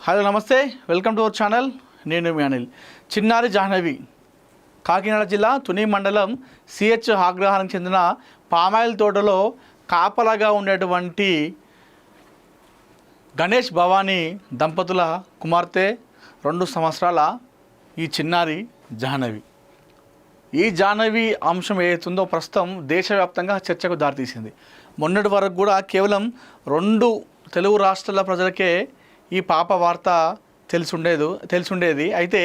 Hello నమస్తే, welcome to our channel. నేను మీ అనిల్. చిన్నారి జాహ్నవి కాకినాడ జిల్లా తుని మండలం సిహెచ్ ఆగ్రహానికి చెందిన పామాయిల్ తోటలో కాపలాగా ఉండేటువంటి గణేష్ భవానీ దంపతుల కుమార్తె 2 సంవత్సరాల ఈ చిన్నారి జాహ్నవి. ఈ జాహ్నవి అంశం ఏదైతుందో ప్రస్తుతం దేశవ్యాప్తంగా చర్చకు దారితీసింది. మొన్నటి వరకు కూడా కేవలం 2 తెలుగు రాష్ట్రాల ప్రజలకే ఈ పాప వార్త తెలిసుండేది. అయితే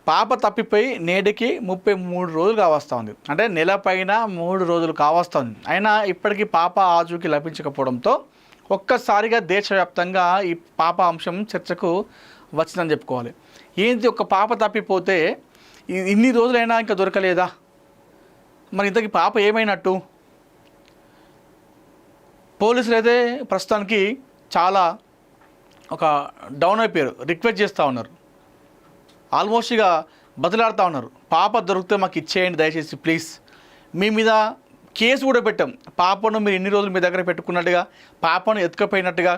పాప తప్పిపోయి నేటికి 33 రోజులు కావస్తూ ఉంది. అంటే నెల పైన 3 రోజులు కావస్తూ ఉంది. అయినా ఇప్పటికీ పాప ఆచూకీ లభించకపోవడంతో ఒక్కసారిగా దేశవ్యాప్తంగా ఈ పాప అంశం చర్చకు వచ్చిందని చెప్పుకోవాలి. ఏంటి, ఒక పాప తప్పిపోతే ఇన్ని రోజులైనా ఇంకా దొరకలేదా? మరి ఇంతకీ పాప ఏమైనట్టు? పోలీసులు అయితే ప్రస్తుతానికి చాలా ఒక డౌన్ అయిపోయారు. రిక్వెస్ట్ చేస్తూ ఉన్నారు, ఆల్మోస్ట్ ఇక బదిలాడుతూ ఉన్నారు. పాప దొరికితే మాకు ఇచ్చేయండి దయచేసి ప్లీజ్. మీ మీద కేసు కూడా పెట్టాం. పాపను మీరు ఇన్ని రోజులు మీ దగ్గర పెట్టుకున్నట్టుగా, పాపను ఎత్తుకపోయినట్టుగా,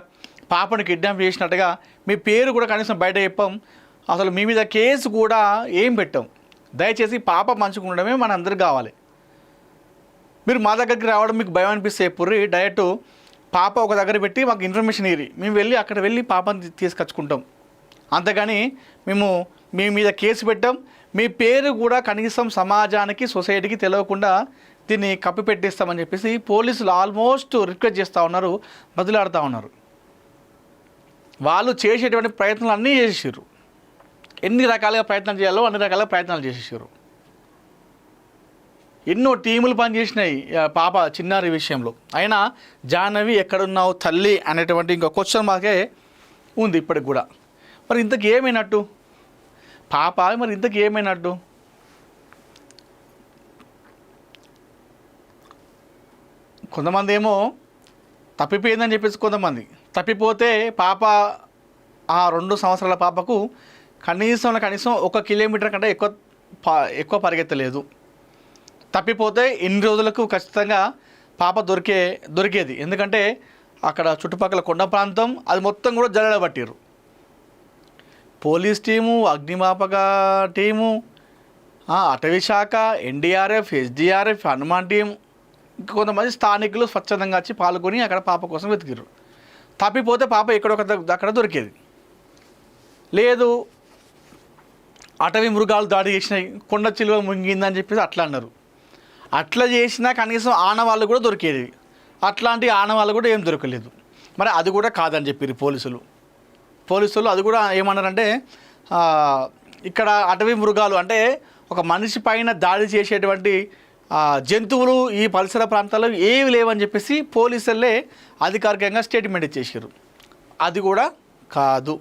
పాపను కిడ్నాప్ చేసినట్టుగా మీ పేరు కూడా కనీసం బయట చెప్పాం. అసలు మీ మీద కేసు కూడా ఏం పెట్టాం. దయచేసి పాప మంచిగా ఉండడమే మన అందరికి కావాలి. మీరు మా దగ్గరికి రావడం మీకు భయం అనిపిస్తే ఎప్పుడు డైరెక్ట్ పాప ఒక దగ్గర పెట్టి మాకు ఇన్ఫర్మేషన్ ఇరి, మేము అక్కడ వెళ్ళి పాపని తీసుకొచ్చుకుంటాం. అంతేగాని మేము మీ మీద కేసు పెట్టాం. మీ పేరు కూడా కనీసం సమాజానికి, సొసైటీకి తెలియకుండా దీన్ని కప్పిపెట్టిస్తామని చెప్పేసి పోలీసులు ఆల్మోస్ట్ రిక్వెస్ట్ చేస్తూ ఉన్నారు, బదులాడుతూ ఉన్నారు. వాళ్ళు చేసేటువంటి ప్రయత్నాలు అన్నీ చేసేసారు. ఎన్ని రకాలుగా ప్రయత్నాలు చేయాలో అన్ని రకాలుగా ప్రయత్నాలు చేసేసారు. ఎన్నో టీములు పనిచేసినాయి పాప చిన్నారి విషయంలో. అయినా జాహ్నవి ఎక్కడున్నావు తల్లి అనేటువంటి ఇంకో క్వశ్చన్ మార్కే ఉంది ఇప్పటికి కూడా. మరి ఇంతకు ఏమైనట్టు పాప? మరి ఇంతకు ఏమైనట్టు? కొంతమంది ఏమో తప్పిపోయిందని చెప్పేసి, కొంతమంది తప్పిపోతే పాప ఆ 2 సంవత్సరాల పాపకు కనీసం 1 కిలోమీటర్ కంటే ఎక్కువ పరిగెత్తలేదు. తప్పిపోతే ఇన్ని రోజులకు ఖచ్చితంగా పాప దొరికేది. ఎందుకంటే అక్కడ చుట్టుపక్కల కొండ ప్రాంతం అది మొత్తం కూడా జల్లెడబట్టిరు. పోలీస్ టీము, అగ్నిమాపక టీము, అటవీ శాఖ, ఎన్డీఆర్ఎఫ్, ఎస్డీఆర్ఎఫ్, హనుమాన్ టీం, ఇంకా కొంతమంది స్థానికులు స్వచ్ఛందంగా వచ్చి పాల్గొని అక్కడ పాప కోసం వెతికిరు. తప్పిపోతే పాప అక్కడ దొరికేది. లేదు అటవీ మృగాలు దాడి చేసినాయి, కొండ చిలువ ముంగిందని చెప్పేసి అట్లా అన్నారు. అట్లా చేసినా కనీసం ఆనవాళ్ళు కూడా దొరికేది. అట్లాంటి ఆనవాళ్ళు కూడా ఏం దొరకలేదు. మరి అది కూడా కాదని చెప్పారు పోలీసులు. అది కూడా ఏమన్నారంటే ఇక్కడ అటవీ మృగాలు అంటే ఒక మనిషి పైన దాడి చేసేటువంటి జంతువులు ఈ పరిసర ప్రాంతాల్లో ఏవి లేవని చెప్పేసి పోలీసులే అధికారికంగా స్టేట్మెంట్ ఇచ్చేసారు. అది కూడా కాదు.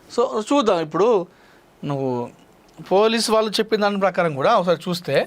సో చూద్దాం. ఇప్పుడు నువ్వు పోలీసు వాళ్ళు చెప్పిన దాని ప్రకారం కూడా ఒకసారి చూస్తే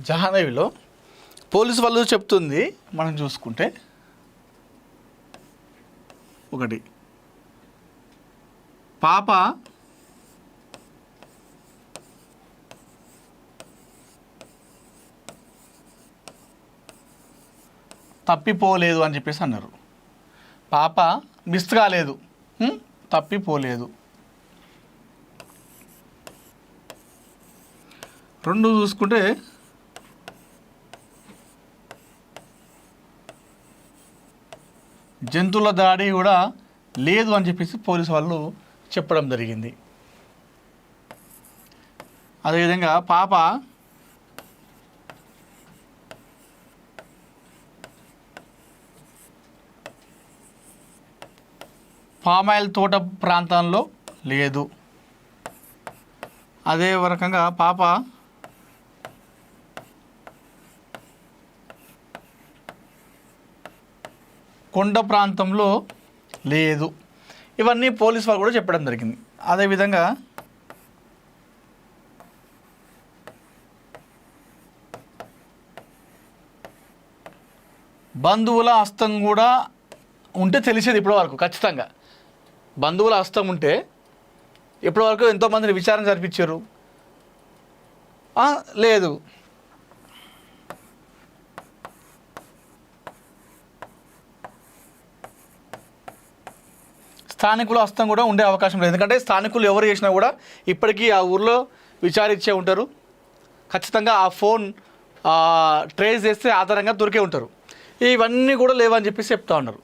జాహ్నవిలో పోలీసు వాళ్ళు చెప్తుంది మనం చూసుకుంటే, ఒకటి పాప తప్పిపోలేదు అని చెప్పేసి అన్నారు. పాప మిస్ కాలేదు, తప్పిపోలేదు. 2 చూసుకుంటే జంతువుల దాడి కూడా లేదు అని చెప్పేసి పోలీసు వాళ్ళు చెప్పడం జరిగింది. అదేవిధంగా పాప పామాయిల్ తోట ప్రాంతంలో లేదు. అదే రకంగా పాప కొండ ప్రాంతంలో లేదు. ఇవన్నీ పోలీస్ వాళ్ళు కూడా చెప్పడం జరిగింది. అదేవిధంగా బంధువుల హస్తం కూడా ఉంటే తెలిసేది ఇప్పటివరకు. ఖచ్చితంగా బంధువుల హస్తం ఉంటే ఇప్పటివరకు ఎంతోమందిని విచారణ జరిపించారు. లేదు. స్థానికుల హస్తం కూడా ఉండే అవకాశం లేదు. ఎందుకంటే స్థానికులు ఎవరు చేసినా కూడా ఇప్పటికీ ఆ ఊర్లో విచారించే ఉంటారు. ఖచ్చితంగా ఆ ఫోన్ ట్రేస్ చేస్తే ఆధారంగా దొరికే ఉంటారు. ఇవన్నీ కూడా లేవని చెప్పేసి చెప్తా ఉన్నారు.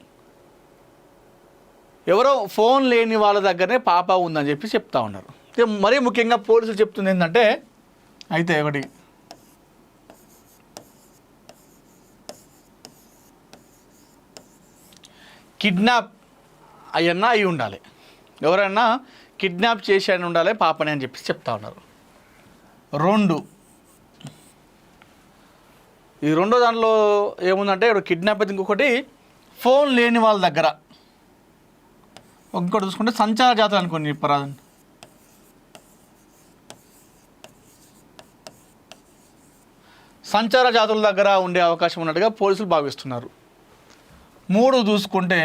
ఎవరో ఫోన్ లేని వాళ్ళ దగ్గరనే పాప ఉందని చెప్పి చెప్తా ఉన్నారు. మరీ ముఖ్యంగా పోలీసులు చెప్తుంది ఏంటంటే, అయితే ఒకటి కిడ్నాప్ అయ్యన్నా అయి ఉండాలి, ఎవరైనా కిడ్నాప్ చేసి అని ఉండాలి పాపని అని చెప్పి చెప్తా ఉన్నారు. ఈ రెండో దాంట్లో ఏముందంటే ఇప్పుడు కిడ్నాప్ అయితే ఇంకొకటి ఫోన్ లేని వాళ్ళ దగ్గర. ఇంకోటి చూసుకుంటే సంచార జాతులు అనుకోండి, పరాధన్ సంచార జాతుల దగ్గర ఉండే అవకాశం ఉన్నట్టుగా పోలీసులు భావిస్తున్నారు. 3 చూసుకుంటే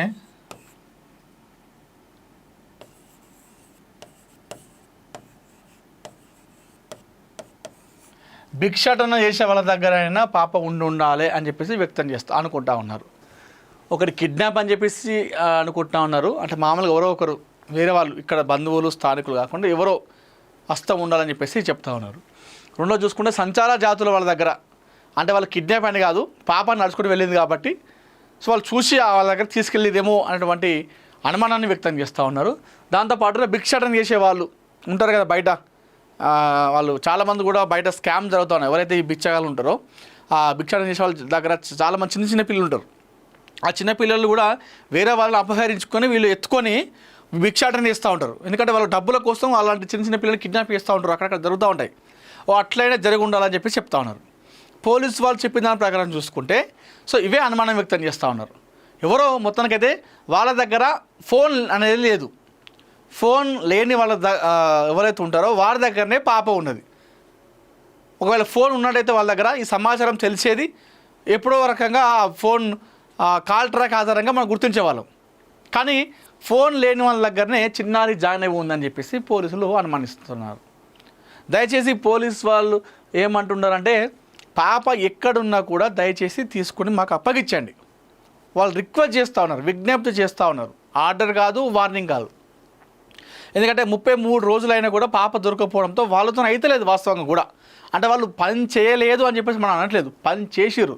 భిక్షాటన చేసే వాళ్ళ దగ్గర అయినా పాప ఉండాలి అని చెప్పేసి వ్యక్తం అనుకుంటా ఉన్నారు. ఒకటి కిడ్నాప్ అని చెప్పేసి అనుకుంటా ఉన్నారు. అంటే మామూలుగా ఎవరో ఒకరు వేరే వాళ్ళు, ఇక్కడ బంధువులు స్థానికులు కాకుండా ఎవరో హస్తం ఉండాలని చెప్పేసి చెప్తా ఉన్నారు. రెండో చూసుకుంటే సంచార జాతుల వాళ్ళ దగ్గర, అంటే వాళ్ళు కిడ్నాప్ అని కాదు, పాప నడుచుకుంటూ వెళ్ళింది కాబట్టి సో వాళ్ళు చూసి వాళ్ళ దగ్గర తీసుకెళ్ళేదేమో అనేటువంటి అనుమానాన్ని వ్యక్తం చేస్తూ ఉన్నారు. దాంతోపాటుగా భిక్షాటన చేసే వాళ్ళు ఉంటారు కదా బయట, వాళ్ళు చాలామంది కూడా బయట స్కామ్ జరుగుతూ ఉన్నాయి. ఎవరైతే ఈ బిచ్చగాళ్ళు ఉంటారో ఆ భిక్షాటన చేసే వాళ్ళ దగ్గర చాలామంది చిన్న చిన్న పిల్లలు ఉంటారు. ఆ చిన్న పిల్లలు కూడా వేరే వాళ్ళని అపహరించుకొని వీళ్ళు ఎత్తుకొని భిక్షాటన చేస్తూ ఉంటారు. ఎందుకంటే వాళ్ళ డబ్బుల కోసం అలాంటి చిన్న చిన్న పిల్లలు కిడ్నాప్ చేస్తూ ఉంటారు, అక్కడక్కడ జరుగుతూ ఉంటాయి. అట్లయినా జరిగి ఉండాలని చెప్పి చెప్తా ఉన్నారు. పోలీసు వాళ్ళు చెప్పిన దాని ప్రకారం చూసుకుంటే సో ఇవే అనుమానం వ్యక్తం చేస్తూ ఉన్నారు. ఎవరో మొత్తానికైతే వాళ్ళ దగ్గర ఫోన్ అనేది లేదు. ఫోన్ లేని వాళ్ళ ఎవరైతే ఉంటారో వారి దగ్గరనే పాప ఉన్నది. ఒకవేళ ఫోన్ ఉన్నట్టయితే వాళ్ళ దగ్గర ఈ సమాచారం తెలిసేది ఎప్పుడో రకంగా ఆ ఫోన్ కాల్ ట్రాక్ ఆధారంగా మనం గుర్తించేవాళ్ళం. కానీ ఫోన్ లేని వాళ్ళ దగ్గరనే చిన్నారి జాయిన్ అయి ఉందని చెప్పేసి పోలీసులు అనుమానిస్తున్నారు. దయచేసి పోలీస్ వాళ్ళు ఏమంటున్నారంటే, పాప ఎక్కడున్నా కూడా దయచేసి తీసుకుని మాకు అప్పగించండి. వాళ్ళు రిక్వెస్ట్ చేస్తూ ఉన్నారు, విజ్ఞప్తి చేస్తూ ఉన్నారు. ఆర్డర్ కాదు, వార్నింగ్ కాదు. ఎందుకంటే 33 రోజులైనా కూడా పాప దొరకపోవడంతో వాళ్ళతో అయితే లేదు వాస్తవంగా కూడా. అంటే వాళ్ళు పని చేయలేదు అని చెప్పేసి మనం అనట్లేదు, పని చేసిర్రు,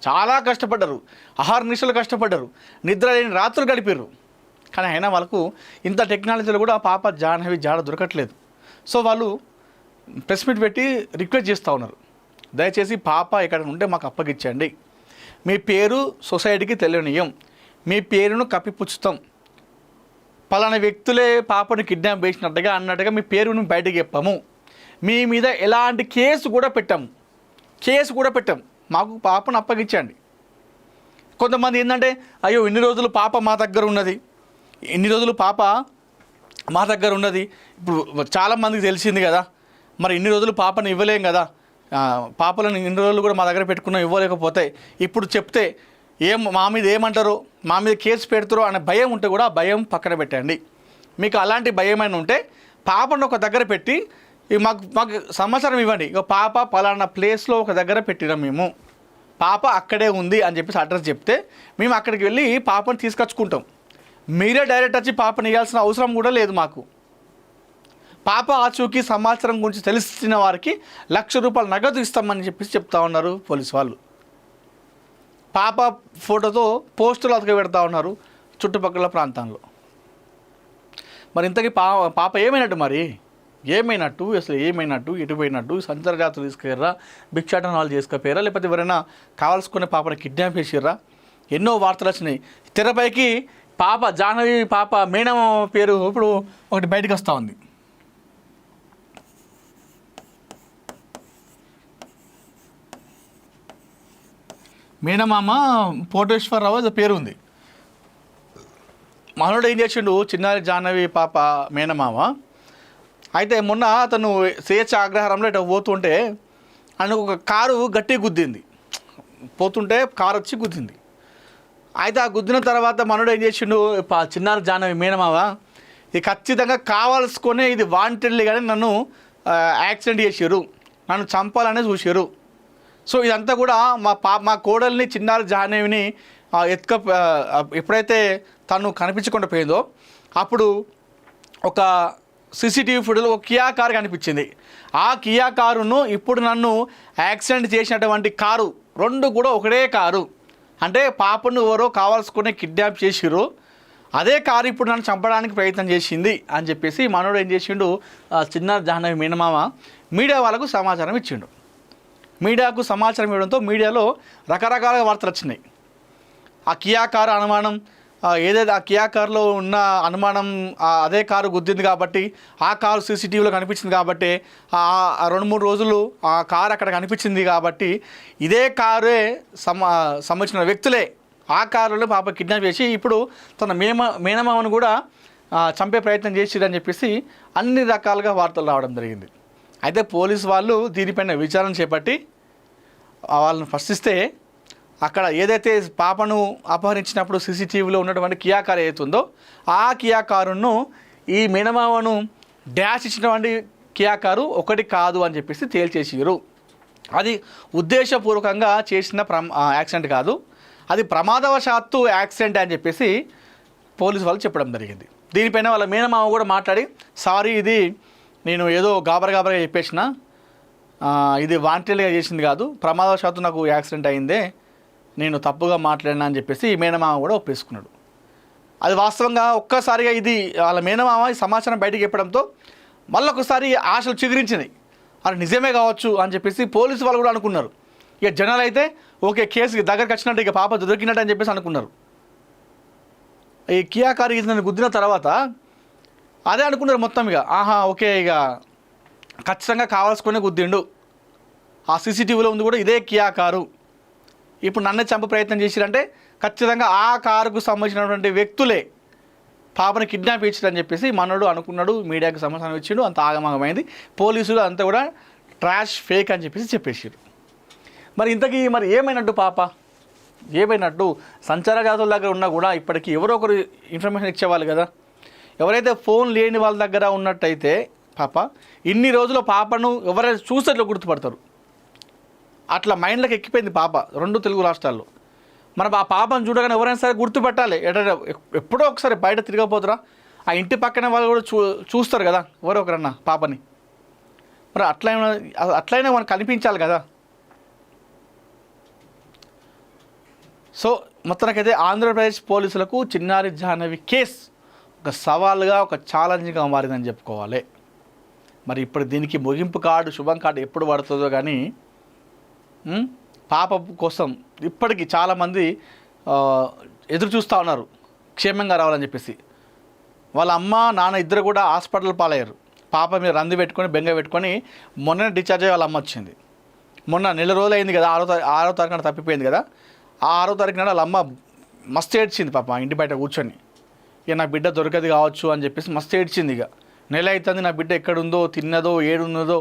చాలా కష్టపడ్డారు, అహర్నిశలు కష్టపడ్డారు, నిద్ర లేని రాత్రులు గడిపారు. కానీ అయినా వాళ్ళకు ఇంత టెక్నాలజీలో కూడా పాప జాహ్నవి జాడ దొరకట్లేదు. సో వాళ్ళు ప్రెస్ మీట్ పెట్టి రిక్వెస్ట్ చేస్తూ ఉన్నారు, దయచేసి పాప ఎక్కడ ఉంటే మాకు అప్పగించండి. మీ పేరు సొసైటీకి తెలియనీయం, మీ పేరును కప్పిపుచ్చుతాం, పలానా వ్యక్తులే పాపను కిడ్నాప్ చేసినట్టుగా అన్నట్టుగా మీ పేరును బయటకు చెప్పాము, మీ మీద ఎలాంటి కేసు కూడా పెట్టాము, మాకు పాపను అప్పగించండి. కొంతమంది ఏంటంటే, అయ్యో ఇన్ని రోజులు పాప మా దగ్గర ఉన్నది, ఇప్పుడు చాలామందికి తెలిసింది కదా, మరి ఇన్ని రోజులు పాపను ఇవ్వలేం కదా, పాపలను ఇన్ని రోజులు కూడా మా దగ్గర పెట్టుకున్నాం, ఇవ్వలేకపోతే ఇప్పుడు చెప్తే మా మీద ఏమంటారో, మా మీద కేసు పెడతారో అనే భయం ఉంటే కూడా ఆ భయం పక్కన పెట్టండి. మీకు అలాంటి భయమైనా ఉంటే పాపను ఒక దగ్గర పెట్టి మాకు సమాచారం ఇవ్వండి. ఇక పాప పలానా ప్లేస్లో ఒక దగ్గర పెట్టినాం, మేము పాప అక్కడే ఉంది అని చెప్పేసి అడ్రస్ చెప్తే మేము అక్కడికి వెళ్ళి పాపను తీసుకొచ్చుకుంటాం. మీరే డైరెక్ట్ వచ్చి పాపను ఇవ్వాల్సిన అవసరం కూడా లేదు మాకు. పాప ఆచూకీ సమాచారం గురించి తెలిసిన వారికి ₹1,00,000 నగదు ఇస్తామని చెప్పేసి చెప్తా ఉన్నారు పోలీసు వాళ్ళు. పాప ఫోటోతో పోస్టులు అతక పెడతా ఉన్నారు చుట్టుపక్కల ప్రాంతాల్లో. మరి ఇంతకీ పాప ఏమైనట్టు, అసలు ఏమైనట్టు, ఎటు పోయినట్టు, సంచార జాతులు తీసుకెళ్ళరా, భిక్షాటన వాళ్ళు చేసుకపోయారా, లేకపోతే ఎవరైనా కావాల్సుకునే పాపని కిడ్నాప్ చేసిర్రా? ఎన్నో వార్తలు వచ్చినాయి తెరపైకి. పాప జాహ్నవి పాప మేడం పేరు ఇప్పుడు ఒకటి బయటకు వస్తూ ఉంది. మేనమామ కోటేశ్వరరావు అది పేరు ఉంది. మనోడు ఏం చేసిండు, చిన్నారి జాహ్నవి పాప మేనమామ. అయితే మొన్న అతను స్వేచ్ఛ అగ్రహారంలో ఇట్లా పోతుంటే ఆయనకు ఒక కారు గట్టి గుద్దింది. పోతుంటే కారు వచ్చి గుద్దింది. అయితే ఆ గుద్దిన తర్వాత మనోడు ఏం చేసిండు, చిన్నారి జాహ్నవి మేనమామ ఇది ఖచ్చితంగా కావాల్సుకొని ఇది వాంటెడ్లీ కానీ నన్ను యాక్సిడెంట్ చేసారు, నన్ను చంపాలనే చూసారు. సో ఇదంతా కూడా మా కోడల్ని చిన్నారి జాహ్నవిని ఎప్పుడైతే తను కనిపించకుండా పోయిందో అప్పుడు ఒక సీసీటీవీ ఫుటేజ్లో ఒక కియా కారు కనిపించింది. ఆ కియా కారును ఇప్పుడు నన్ను యాక్సిడెంట్ చేసినటువంటి కారు రెండు కూడా ఒకటే కారు. అంటే పాపను ఎవరో కావాల్సుకునే కిడ్నాప్ చేసిరు, అదే కారు ఇప్పుడు నన్ను చంపడానికి ప్రయత్నం చేసింది అని చెప్పేసి మనోడు ఏం చేసిండు, చిన్నారి జాహ్నవి మేనమామ మీడియా వాళ్ళకు సమాచారం ఇచ్చిండు. మీడియాకు సమాచారం ఇవ్వడంతో మీడియాలో రకరకాల వార్తలు వచ్చినాయి. ఆ కియా కారు అనుమానం ఏదైతే ఆ కియా కారులో ఉన్న అనుమానం అదే కారు గుద్దింది కాబట్టి ఆ కారు సీసీటీవీలో కనిపించింది కాబట్టి 2-3 రోజులు ఆ కారు అక్కడ కనిపించింది కాబట్టి ఇదే కారే సంబంధించిన వ్యక్తులే ఆ కారులో పాప కిడ్నాప్ చేసి ఇప్పుడు తన మేనమామను కూడా చంపే ప్రయత్నం చేసిరని చెప్పేసి అన్ని రకాలుగా వార్తలు రావడం జరిగింది. అయితే పోలీసు వాళ్ళు దీనిపైన విచారణ చేపట్టి వాళ్ళని ప్రశ్నిస్తే అక్కడ ఏదైతే పాపను అపహరించినప్పుడు సీసీటీవీలో ఉన్నటువంటి కియా కారు ఏదైతుందో ఆ కియా కారును ఈ మేనమామను డ్యాష్ ఇచ్చినటువంటి కియా కారు ఒకటి కాదు అని చెప్పేసి తేల్చేసిరు. అది ఉద్దేశపూర్వకంగా చేసిన యాక్సిడెంట్ కాదు, అది ప్రమాదవశాత్తు యాక్సిడెంట్ అని చెప్పేసి పోలీసు వాళ్ళు చెప్పడం జరిగింది. దీనిపైన వాళ్ళ మేనమామ కూడా మాట్లాడి సారీ ఇది నేను ఏదో గాబరగా చెప్పేసిన, ఇది వాంటెడ్గా చేసింది కాదు, ప్రమాదవశాత్తు నాకు యాక్సిడెంట్ అయిందే, నేను తప్పుగా మాట్లాడినా అని చెప్పేసి ఈ మేనమామ కూడా ఒప్పేసుకున్నాడు. అది వాస్తవంగా ఒక్కసారిగా ఇది వాళ్ళ మేనమామ ఈ సమాచారం బయటికి చెప్పడంతో మళ్ళొకసారి ఆశలు చిగురించినాయి. అది నిజమే కావచ్చు అని చెప్పేసి పోలీసు వాళ్ళు కూడా అనుకున్నారు. ఇక జనాలు అయితే ఓకే కేసు దగ్గరికి వచ్చినట్టు ఇక పాప దొరికినట్టు అని చెప్పేసి అనుకున్నారు. ఈ కియా కారు నన్ను గుద్దిన తర్వాత అదే అనుకున్నారు మొత్తం. ఇక ఓకే ఇక ఖచ్చితంగా కావాల్సుకునే గుద్దిండు, ఆ సీసీటీవీలో ఉంది కూడా ఇదే కియా కారు, ఇప్పుడు నన్నే చంప ప్రయత్నం చేసిరంటే ఖచ్చితంగా ఆ కారుకు సంబంధించినటువంటి వ్యక్తులే పాపని కిడ్నాప్ ఇచ్చారని చెప్పేసి మనోడు అనుకున్నాడు. మీడియాకి సమాచారం ఇచ్చిండు, అంత ఆగమాగమైంది. పోలీసులు అంతా కూడా ట్రాష్ ఫేక్ అని చెప్పేసి చెప్పేసారు. మరి ఇంతకీ మరి ఏమైనట్టు పాప ఏమైనట్టు? సంచార జాతుల దగ్గర ఉన్నా కూడా ఇప్పటికీ ఎవరో ఒకరు ఇన్ఫర్మేషన్ ఇచ్చేవాళ్ళు కదా. ఎవరైతే ఫోన్ లేని వాళ్ళ దగ్గర ఉన్నట్టయితే పాప ఇన్ని రోజుల పాపను ఎవరైనా చూస్తే గుర్తుపడతారు. అట్లా మైండ్లోకి ఎక్కిపోయింది పాప 2 తెలుగు రాష్ట్రాల్లో. మన ఆ పాపను చూడగానే ఎవరైనా సరే గుర్తుపెట్టాలి. ఎప్పుడో ఒకసారి బయట తిరగకపోతురా, ఆ ఇంటి పక్కన వాళ్ళు కూడా చూస్తారు కదా ఎవరో ఒకరన్నా పాపని. మరి అట్లయినా మనకు కనిపించాలి కదా. సో మొత్తానికైతే ఆంధ్రప్రదేశ్ పోలీసులకు చిన్నారి జాహ్నవి కేసు ఒక సవాల్గా ఒక ఛాలెంజ్గా మారిందని చెప్పుకోవాలి. మరి ఇప్పుడు దీనికి ముగింపు కార్డు శుభం కార్డు ఎప్పుడు పడుతుందో కానీ పాప కోసం ఇప్పటికీ చాలామంది ఎదురు చూస్తూ ఉన్నారు క్షేమంగా రావాలని చెప్పేసి. వాళ్ళ అమ్మ నాన్న ఇద్దరు కూడా హాస్పిటల్ పాలయ్యారు. పాప మీద రంది పెట్టుకొని బెంగ పెట్టుకొని మొన్న డిశ్చార్జ్ అయ్యి వాళ్ళ అమ్మ వచ్చింది. మొన్న 4 రోజులు అయింది కదా, 6వ తారీఖున తప్పిపోయింది కదా. ఆ 6వ తారీఖు నాడు వాళ్ళ అమ్మ మస్తు ఏడ్చింది పాప ఇంటి బయట కూర్చొని. ఇక నా బిడ్డ దొరకదు కావచ్చు అని చెప్పేసి మస్తు ఏడ్చింది. ఇక నెల అవుతుంది నా బిడ్డ ఎక్కడుందో తిన్నదో ఏడున్నదో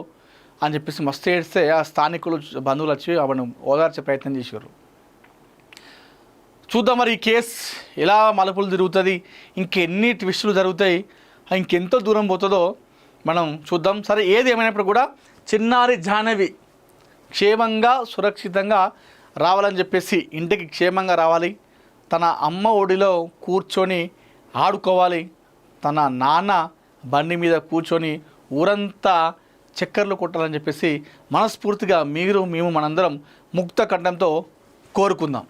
అని చెప్పేసి మస్తు ఏడిస్తే ఆ స్థానికులు బంధువులు వచ్చి ఆవిడను ఓదార్చే ప్రయత్నం చేశారు. చూద్దాం మరి ఈ కేసు ఎలా మలుపులు తిరుగుతుంది, ఇంకెన్ని ట్విస్టులు జరుగుతాయి, ఇంకెంతో దూరం పోతుందో మనం చూద్దాం. సరే ఏది ఏమైనప్పుడు కూడా చిన్నారి జాహ్నవి క్షేమంగా సురక్షితంగా రావాలని చెప్పేసి, ఇంటికి క్షేమంగా రావాలి, తన అమ్మ ఒడిలో కూర్చొని ఆడుకోవాలి, తన నాన్న బండి మీద కూర్చొని ఊరంతా చక్కర్లు కొట్టాలని చెప్పేసి మనస్ఫూర్తిగా మేము మనందరం ముక్త కంఠంతో కోరుకుందాం.